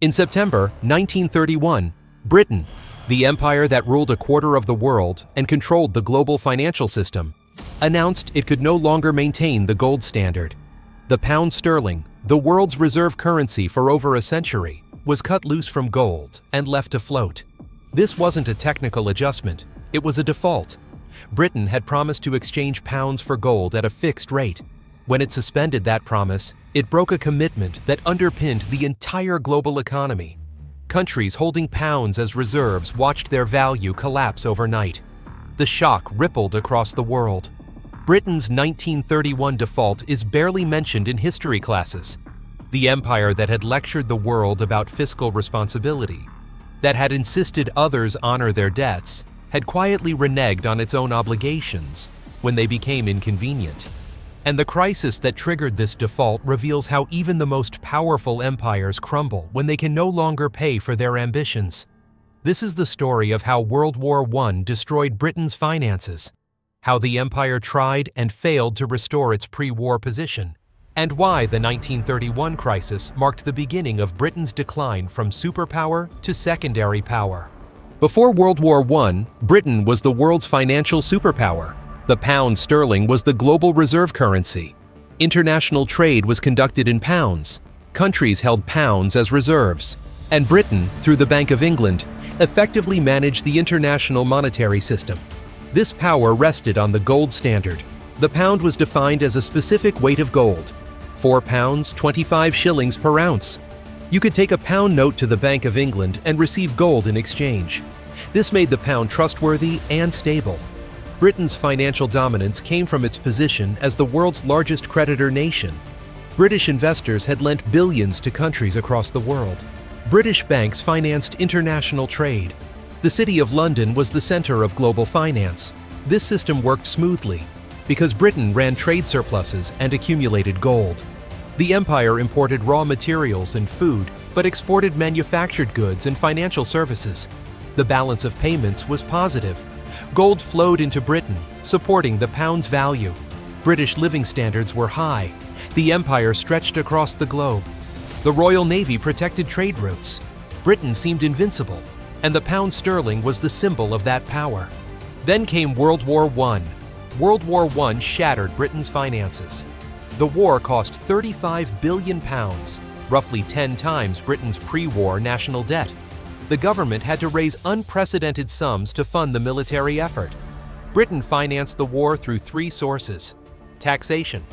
In September 1931, Britain, the empire that ruled a quarter of the world and controlled the global financial system, announced it could no longer maintain the gold standard. The pound sterling, the world's reserve currency for over a century, was cut loose from gold and left to float. This wasn't a technical adjustment, it was a default. Britain had promised to exchange pounds for gold at a fixed rate. When it suspended that promise, it broke a commitment that underpinned the entire global economy. Countries holding pounds as reserves watched their value collapse overnight. The shock rippled across the world. Britain's 1931 default is barely mentioned in history classes. The empire that had lectured the world about fiscal responsibility, that had insisted others honor their debts, had quietly reneged on its own obligations when they became inconvenient. And the crisis that triggered this default reveals how even the most powerful empires crumble when they can no longer pay for their ambitions. This is the story of how World War I destroyed Britain's finances, how the empire tried and failed to restore its pre-war position, and why the 1931 crisis marked the beginning of Britain's decline from superpower to secondary power. Before World War I, Britain was the world's financial superpower. The pound sterling was the global reserve currency. International trade was conducted in pounds. Countries held pounds as reserves. And Britain, through the Bank of England, effectively managed the international monetary system. This power rested on the gold standard. The pound was defined as a specific weight of gold, 4 pounds, 25 shillings per ounce. You could take a pound note to the Bank of England and receive gold in exchange. This made the pound trustworthy and stable. Britain's financial dominance came from its position as the world's largest creditor nation. British investors had lent billions to countries across the world. British banks financed international trade. The City of London was the center of global finance. This system worked smoothly because Britain ran trade surpluses and accumulated gold. The empire imported raw materials and food, but exported manufactured goods and financial services. The balance of payments was positive. Gold flowed into Britain, supporting the pound's value. British living standards were high. The empire stretched across the globe. The Royal Navy protected trade routes. Britain seemed invincible, and the pound sterling was the symbol of that power. Then came World War I. World War I shattered Britain's finances. The war cost £35 billion, roughly 10 times Britain's pre-war national debt. The government had to raise unprecedented sums to fund the military effort. Britain financed the war through 3 sources: taxation,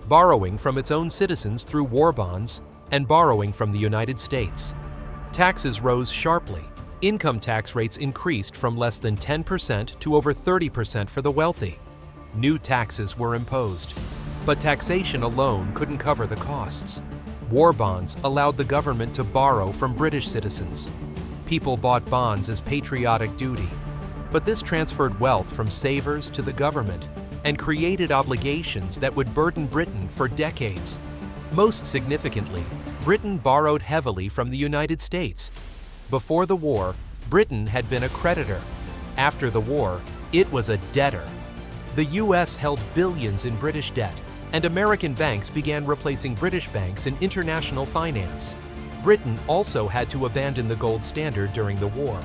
borrowing from its own citizens through war bonds, and borrowing from the United States. Taxes rose sharply. Income tax rates increased from less than 10% to over 30% for the wealthy. New taxes were imposed, but taxation alone couldn't cover the costs. War bonds allowed the government to borrow from British citizens. People bought bonds as patriotic duty, but this transferred wealth from savers to the government and created obligations that would burden Britain for decades. Most significantly, Britain borrowed heavily from the United States. Before the war, Britain had been a creditor. After the war, it was a debtor. The US held billions in British debt, and American banks began replacing British banks in international finance. Britain also had to abandon the gold standard during the war.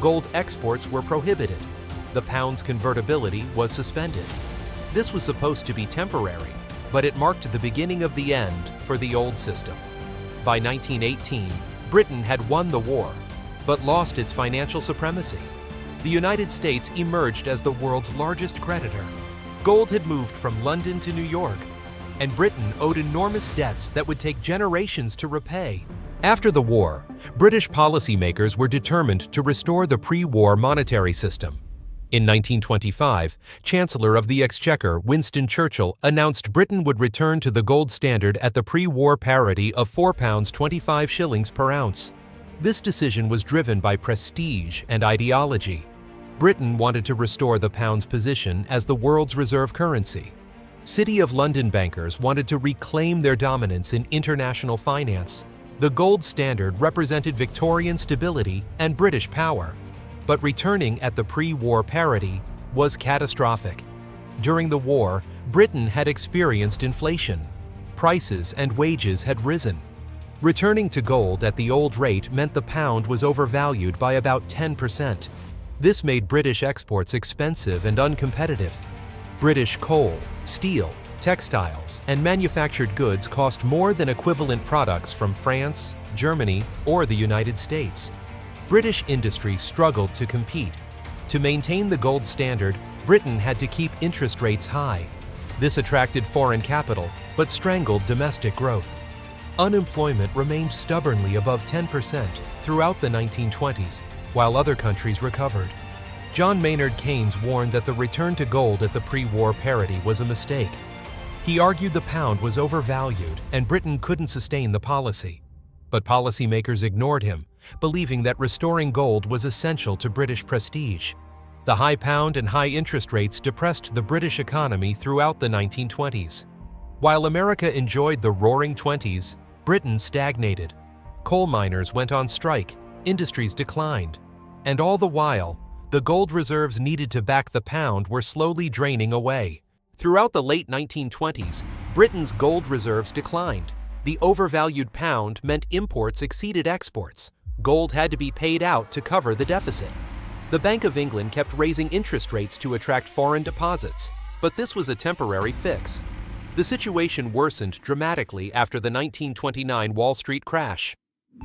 Gold exports were prohibited. The pound's convertibility was suspended. This was supposed to be temporary, but it marked the beginning of the end for the old system. By 1918, Britain had won the war, but lost its financial supremacy. The United States emerged as the world's largest creditor. Gold had moved from London to New York, and Britain owed enormous debts that would take generations to repay. After the war, British policymakers were determined to restore the pre-war monetary system. In 1925, Chancellor of the Exchequer Winston Churchill announced Britain would return to the gold standard at the pre-war parity of 4 pounds 25 shillings per ounce. This decision was driven by prestige and ideology. Britain wanted to restore the pound's position as the world's reserve currency. City of London bankers wanted to reclaim their dominance in international finance. The gold standard represented Victorian stability and British power, but returning at the pre-war parity was catastrophic. During the war, Britain had experienced inflation. Prices and wages had risen. Returning to gold at the old rate meant the pound was overvalued by about 10%. This made British exports expensive and uncompetitive. British coal, steel, textiles, and manufactured goods cost more than equivalent products from France, Germany, or the United States. British industry struggled to compete. To maintain the gold standard, Britain had to keep interest rates high. This attracted foreign capital, but strangled domestic growth. Unemployment remained stubbornly above 10% throughout the 1920s, while other countries recovered. John Maynard Keynes warned that the return to gold at the pre-war parity was a mistake. He argued the pound was overvalued and Britain couldn't sustain the policy. But policymakers ignored him, believing that restoring gold was essential to British prestige. The high pound and high interest rates depressed the British economy throughout the 1920s. While America enjoyed the roaring 20s, Britain stagnated. Coal miners went on strike, industries declined, and all the while, the gold reserves needed to back the pound were slowly draining away. Throughout the late 1920s, Britain's gold reserves declined. The overvalued pound meant imports exceeded exports. Gold had to be paid out to cover the deficit. The Bank of England kept raising interest rates to attract foreign deposits, but this was a temporary fix. The situation worsened dramatically after the 1929 Wall Street crash.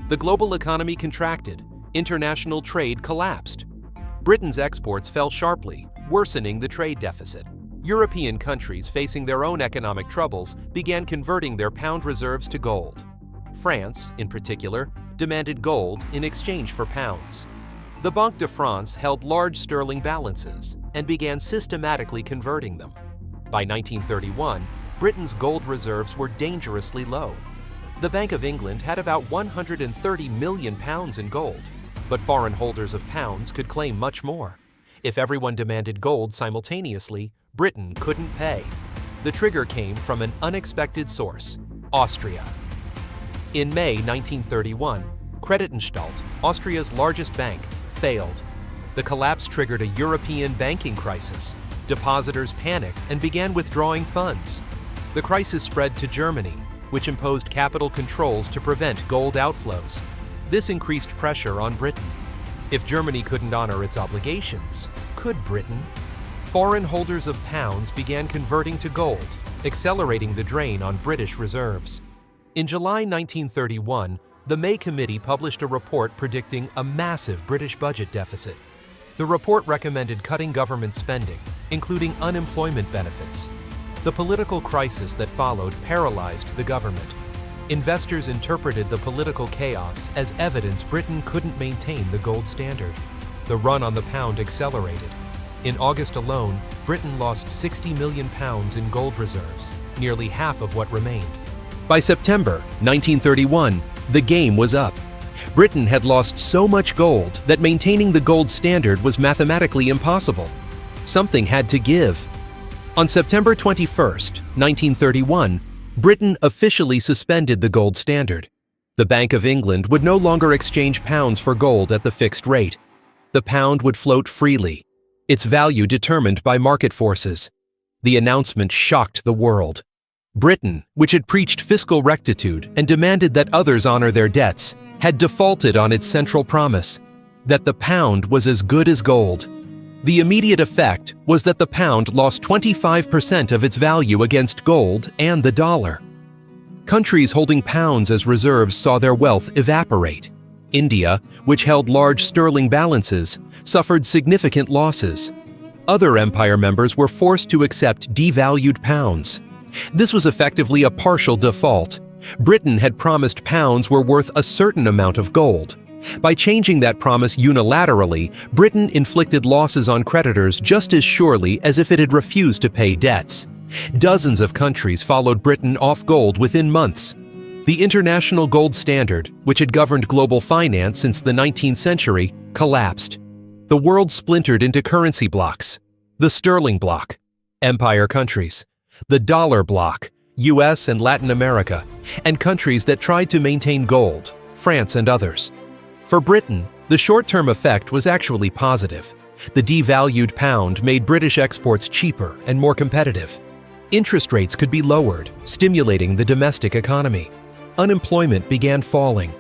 The global economy contracted, international trade collapsed. Britain's exports fell sharply, worsening the trade deficit. European countries facing their own economic troubles began converting their pound reserves to gold. France, in particular, demanded gold in exchange for pounds. The Banque de France held large sterling balances and began systematically converting them. By 1931, Britain's gold reserves were dangerously low. The Bank of England had about 130 million pounds in gold, but foreign holders of pounds could claim much more. If everyone demanded gold simultaneously, Britain couldn't pay. The trigger came from an unexpected source: Austria. In May 1931, Creditanstalt, Austria's largest bank, failed. The collapse triggered a European banking crisis. Depositors panicked and began withdrawing funds. The crisis spread to Germany, which imposed capital controls to prevent gold outflows. This increased pressure on Britain. If Germany couldn't honor its obligations, could Britain? Foreign holders of pounds began converting to gold, accelerating the drain on British reserves. In July 1931, the May Committee published a report predicting a massive British budget deficit. The report recommended cutting government spending, including unemployment benefits. The political crisis that followed paralyzed the government. Investors interpreted the political chaos as evidence Britain couldn't maintain the gold standard. The run on the pound accelerated. In August alone, Britain lost 60 million pounds in gold reserves, nearly half of what remained. By September 1931, the game was up. Britain had lost so much gold that maintaining the gold standard was mathematically impossible. Something had to give. On September 21, 1931, Britain officially suspended the gold standard. The Bank of England would no longer exchange pounds for gold at the fixed rate. The pound would float freely, its value determined by market forces. The announcement shocked the world. Britain, which had preached fiscal rectitude and demanded that others honor their debts, had defaulted on its central promise, that the pound was as good as gold. The immediate effect was that the pound lost 25% of its value against gold and the dollar. Countries holding pounds as reserves saw their wealth evaporate. India, which held large sterling balances, suffered significant losses. Other empire members were forced to accept devalued pounds. This was effectively a partial default. Britain had promised pounds were worth a certain amount of gold. By changing that promise unilaterally, Britain inflicted losses on creditors just as surely as if it had refused to pay debts. Dozens of countries followed Britain off gold within months. The international gold standard, which had governed global finance since the 19th century, collapsed. The world splintered into currency blocks: the sterling bloc, empire countries; the dollar bloc, US and Latin America, and countries that tried to maintain gold, France and others. For Britain, the short-term effect was actually positive. The devalued pound made British exports cheaper and more competitive. Interest rates could be lowered, stimulating the domestic economy. Unemployment began falling.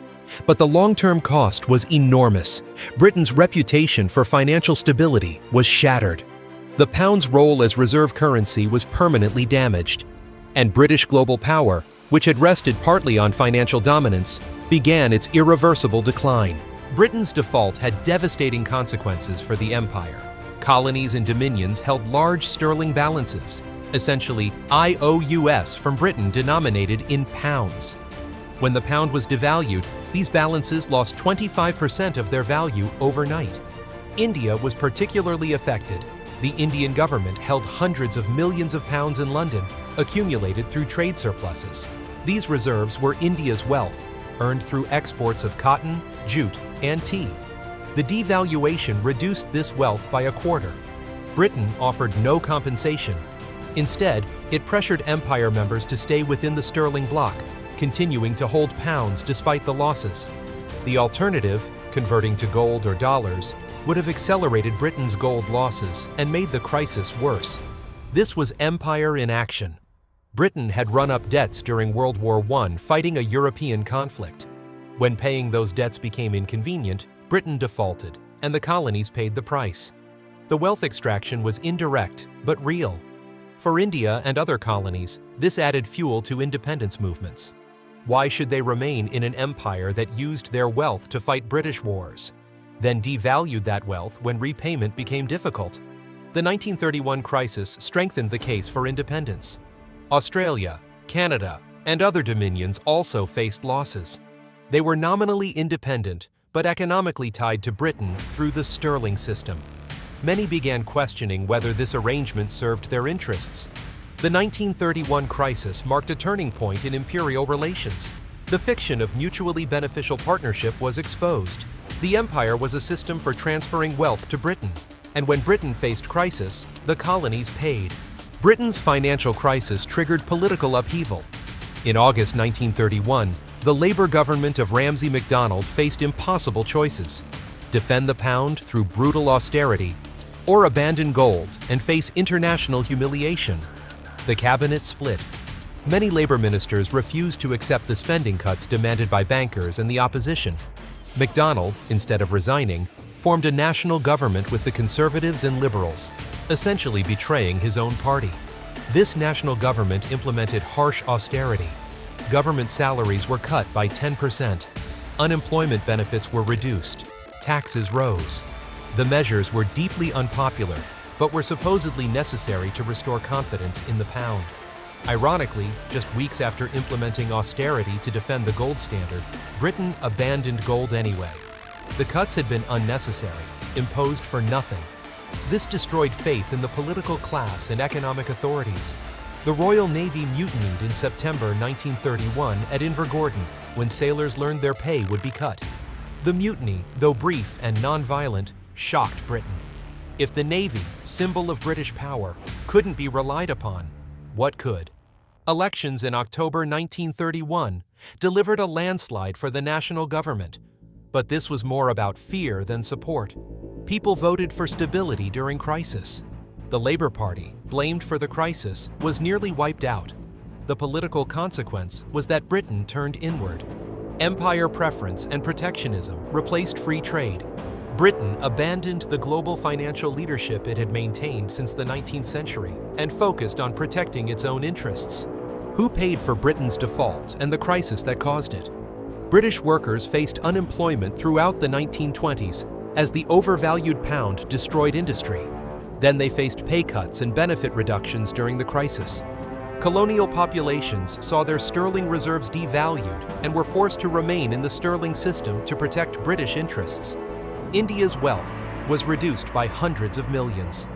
But the long-term cost was enormous. Britain's reputation for financial stability was shattered. The pound's role as reserve currency was permanently damaged. And British global power, which had rested partly on financial dominance, began its irreversible decline. Britain's default had devastating consequences for the empire. Colonies and dominions held large sterling balances, essentially IOUs from Britain denominated in pounds. When the pound was devalued, these balances lost 25% of their value overnight. India was particularly affected. The Indian government held hundreds of millions of pounds in London, accumulated through trade surpluses. These reserves were India's wealth, earned through exports of cotton, jute, and tea. The devaluation reduced this wealth by a quarter. Britain offered no compensation. Instead, it pressured empire members to stay within the sterling bloc, continuing to hold pounds despite the losses. The alternative, converting to gold or dollars, would have accelerated Britain's gold losses and made the crisis worse. This was empire in action. Britain had run up debts during World War I fighting a European conflict. When paying those debts became inconvenient, Britain defaulted, and the colonies paid the price. The wealth extraction was indirect, but real. For India and other colonies, this added fuel to independence movements. Why should they remain in an empire that used their wealth to fight British wars, then devalued that wealth when repayment became difficult? The 1931 crisis strengthened the case for independence. Australia, Canada, and other dominions also faced losses. They were nominally independent, but economically tied to Britain through the sterling system. Many began questioning whether this arrangement served their interests. The 1931 crisis marked a turning point in imperial relations. The fiction of mutually beneficial partnership was exposed. The empire was a system for transferring wealth to Britain, and when Britain faced crisis, the colonies paid. Britain's financial crisis triggered political upheaval. In August 1931, the Labour government of Ramsay MacDonald faced impossible choices: defend the pound through brutal austerity, or abandon gold and face international humiliation. The cabinet split. Many Labour ministers refused to accept the spending cuts demanded by bankers and the opposition. MacDonald, instead of resigning, formed a national government with the Conservatives and Liberals, essentially betraying his own party. This national government implemented harsh austerity. Government salaries were cut by 10%. Unemployment benefits were reduced. Taxes rose. The measures were deeply unpopular, but were supposedly necessary to restore confidence in the pound. Ironically, just weeks after implementing austerity to defend the gold standard, Britain abandoned gold anyway. The cuts had been unnecessary, imposed for nothing. This destroyed faith in the political class and economic authorities. The Royal Navy mutinied in September 1931 at Invergordon when sailors learned their pay would be cut. The mutiny, though brief and non-violent, shocked Britain. If the Navy, symbol of British power, couldn't be relied upon, what could? Elections in October 1931 delivered a landslide for the national government. But this was more about fear than support. People voted for stability during crisis. The Labour Party, blamed for the crisis, was nearly wiped out. The political consequence was that Britain turned inward. Empire preference and protectionism replaced free trade. Britain abandoned the global financial leadership it had maintained since the 19th century and focused on protecting its own interests. Who paid for Britain's default and the crisis that caused it? British workers faced unemployment throughout the 1920s as the overvalued pound destroyed industry. Then they faced pay cuts and benefit reductions during the crisis. Colonial populations saw their sterling reserves devalued and were forced to remain in the sterling system to protect British interests. India's wealth was reduced by hundreds of millions.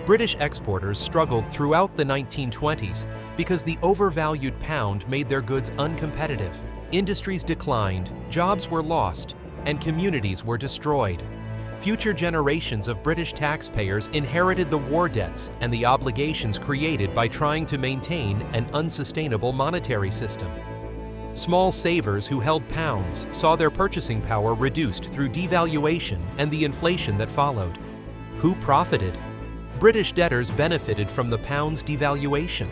British exporters struggled throughout the 1920s because the overvalued pound made their goods uncompetitive. Industries declined, jobs were lost, and communities were destroyed. Future generations of British taxpayers inherited the war debts and the obligations created by trying to maintain an unsustainable monetary system. Small savers who held pounds saw their purchasing power reduced through devaluation and the inflation that followed. Who profited? British debtors benefited from the pound's devaluation.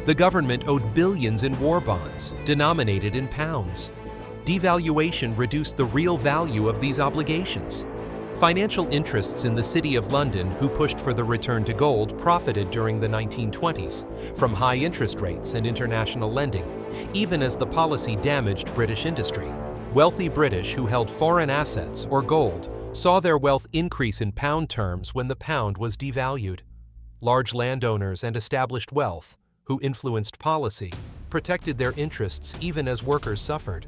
The government owed billions in war bonds, denominated in pounds. Devaluation reduced the real value of these obligations. Financial interests in the City of London, who pushed for the return to gold, profited during the 1920s from high interest rates and international lending, even as the policy damaged British industry. Wealthy British who held foreign assets or gold saw their wealth increase in pound terms when the pound was devalued. Large landowners and established wealth, who influenced policy, protected their interests even as workers suffered.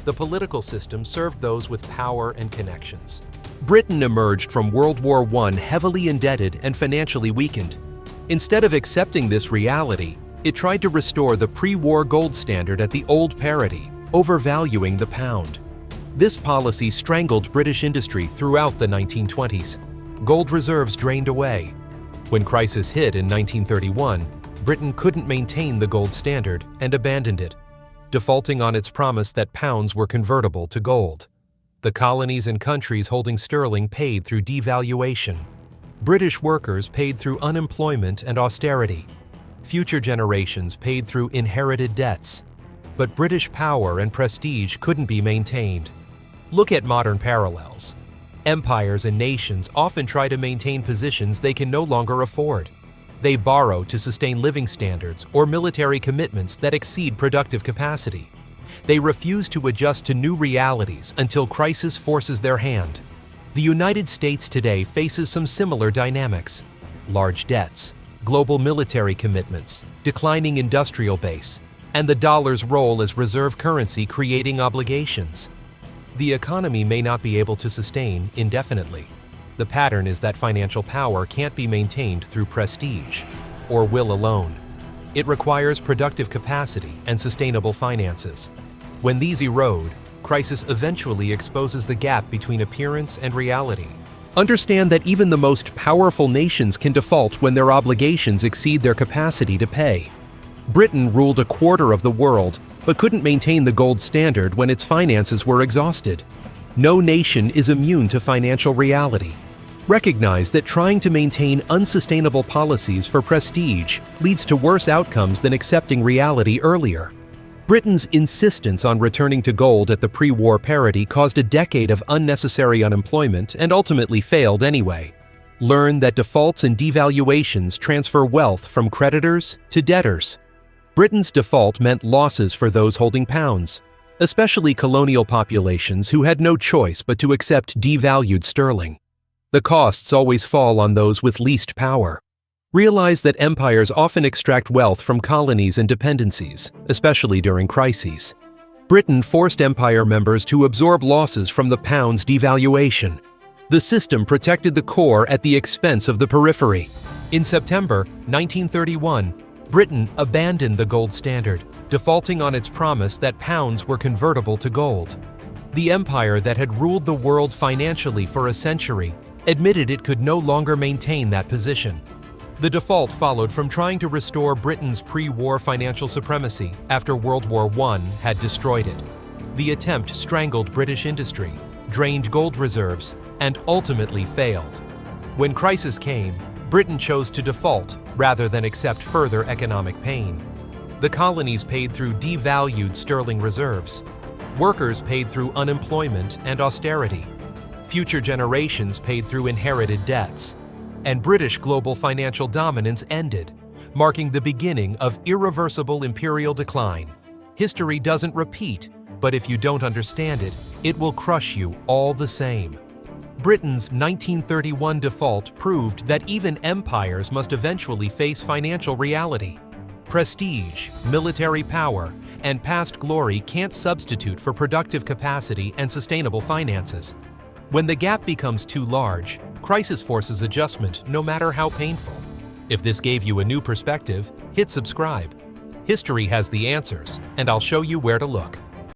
The political system served those with power and connections. Britain emerged from World War I heavily indebted and financially weakened. Instead of accepting this reality, it tried to restore the pre-war gold standard at the old parity, overvaluing the pound. This policy strangled British industry throughout the 1920s. Gold reserves drained away. When crisis hit in 1931, Britain couldn't maintain the gold standard and abandoned it, defaulting on its promise that pounds were convertible to gold. The colonies and countries holding sterling paid through devaluation. British workers paid through unemployment and austerity. Future generations paid through inherited debts. But British power and prestige couldn't be maintained. Look at modern parallels. Empires and nations often try to maintain positions they can no longer afford. They borrow to sustain living standards or military commitments that exceed productive capacity. They refuse to adjust to new realities until crisis forces their hand. The United States today faces some similar dynamics: large debts, global military commitments, declining industrial base, and the dollar's role as reserve currency creating obligations. The economy may not be able to sustain indefinitely. The pattern is that financial power can't be maintained through prestige or will alone. It requires productive capacity and sustainable finances. When these erode, crisis eventually exposes the gap between appearance and reality. Understand that even the most powerful nations can default when their obligations exceed their capacity to pay. Britain ruled a quarter of the world, but couldn't maintain the gold standard when its finances were exhausted. No nation is immune to financial reality. Recognize that trying to maintain unsustainable policies for prestige leads to worse outcomes than accepting reality earlier. Britain's insistence on returning to gold at the pre-war parity caused a decade of unnecessary unemployment and ultimately failed anyway. Learn that defaults and devaluations transfer wealth from creditors to debtors. Britain's default meant losses for those holding pounds, especially colonial populations who had no choice but to accept devalued sterling. The costs always fall on those with least power. Realize that empires often extract wealth from colonies and dependencies, especially during crises. Britain forced empire members to absorb losses from the pound's devaluation. The system protected the core at the expense of the periphery. In September 1931, Britain abandoned the gold standard, defaulting on its promise that pounds were convertible to gold. The empire that had ruled the world financially for a century admitted it could no longer maintain that position. The default followed from trying to restore Britain's pre-war financial supremacy after World War I had destroyed it. The attempt strangled British industry, drained gold reserves, and ultimately failed. When crisis came, Britain chose to default rather than accept further economic pain. The colonies paid through devalued sterling reserves. Workers paid through unemployment and austerity. Future generations paid through inherited debts. And British global financial dominance ended, marking the beginning of irreversible imperial decline. History doesn't repeat, but if you don't understand it, it will crush you all the same. Britain's 1931 default proved that even empires must eventually face financial reality. Prestige, military power, and past glory can't substitute for productive capacity and sustainable finances. When the gap becomes too large, crisis forces adjustment, no matter how painful. If this gave you a new perspective, hit subscribe. History has the answers, and I'll show you where to look.